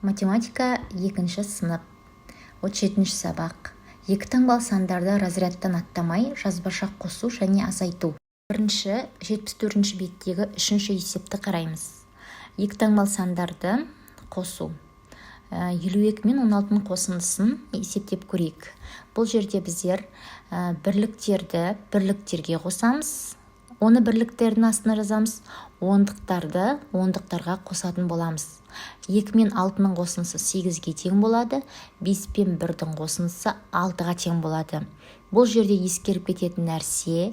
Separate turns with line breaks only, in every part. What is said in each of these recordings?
Математика 2 сынып. 37 сабақ. Екі таңбалы сандарды разрядтан аттамай жазбаша қосу және азайту. Бірінші 74 беттегі 3 есепті қараймыз. Екі таңбалы сандарды қосу. 52 мен 16-ның қосындысын есептеп көрейік. Бұл жерде біздер бірліктерді бірліктерге қосамыз. Оны бірліктердің астына жазамыз. Ондықтарды ондықтарға қосатын боламыз. 2 мен 6-ның қосындысы 8-ге тең болады. 5 пен 1-дің қосындысы 6-ға тең болады. Бұл жерде ескеріп кететін нәрсе,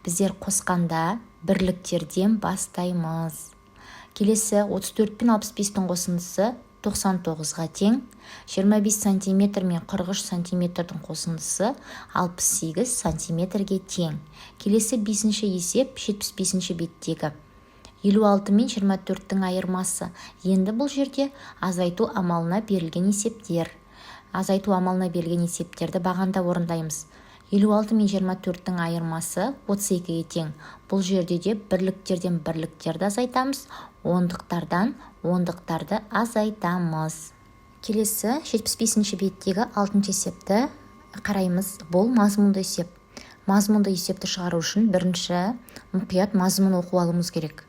біздер қосқанда бірліктерден бастаймыз. Келесі 34 пен 65-дің қосындысы 99-ға тең. 25 сантиметр мен 43 сантиметрдің қосындысы 68 сантиметрге тең. Келесі 5-ші есеп 75-ші беттегі. 56 мен 24-дің айырмасы. Енді бұл жерде азайту амалына берілген есептер. Азайту амалына берілген есептерді бағанда орындаймыз. 56 мен 24-дің айырмасы 32-ге тең. Бұл жерде де бірліктерден бірліктерді азайтамыз, ондықтардан ондықтарды азайтамыз. Келесі 75-ші беттегі 6-шы есепті қараймыз. Бұл мазмұнды есеп. Мазмұнды есепті шығару үшін бірінші мұқият мазмұн оқу алуымыз керек.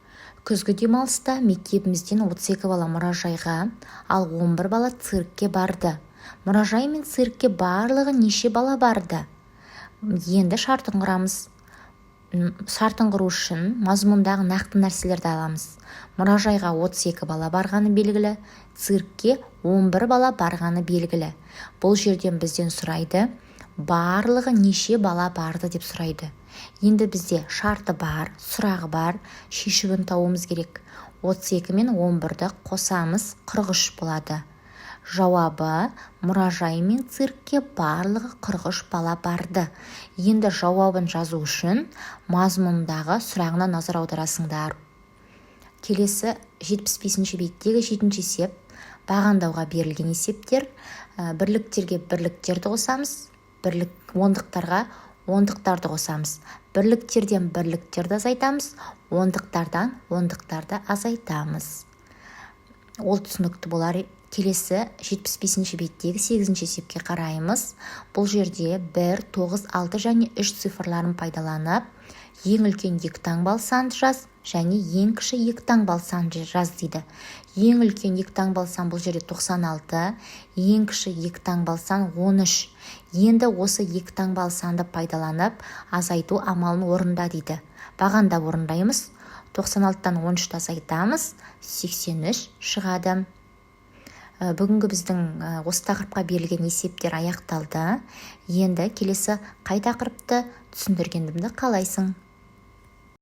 Күзгі демалыста мектебімізден 32 бала мұражайға, ал 11 бала циркке барды. Мұражай мен циркке барлығы неше бала барды? Енді шартын құрамыз. Шартын құру үшін мазмұндағы нақты нәрселерді аламыз. Мұражайға 32 бала барғаны белгілі, циркке 11 бала барғаны белгілі. Бұл жерден бізден сұрайды, барлығы неше бала барды деп сұрайды. Енді бізде шарты бар, сұрағы бар, шешуін тауымыз керек. 32 мен 11-ді қосамыз, 43 болады. Жауабы мұражай мен циркке барлығы 43 бала барды. Енді жауабын жазу үшін мазмұндағы сұрағына назар аударасыңдар. Келесі 75-ші беттегі 7-ші есеп. Бағандауға берілген есептер. Бірліктерге бірліктерді қосамыз, ондықтарға ондықтарды қосамыз. Бірліктерден бірліктерді азайтамыз, ондықтардан ондықтарды азайтамыз. Ол түсінікті болар. Келесі 75-ші беттегі 8-ші есепке қараймыз. Бұл жерде 1, 9, 6 және 3 цифрларын пайдаланып, ең үлкен 2 таңбалы санды жаз және ең кіші 2 таңбалы санды жаз дейді. Ең үлкен 2 таңбалы сан бұл жерде 96, ең кіші 2 таңбалы сан 13. Енді осы 2 таңбалы санды пайдаланып, азайту амалын орында дейді. Бағанда орындаймыз. 96-тан 13-ті азайтамыз, 83 шығады. Бүгінгі біздің осы тақырыпқа берілген есептер аяқталды. Енді келесі қай тақырыпты түсіндіргенімді қалайсың?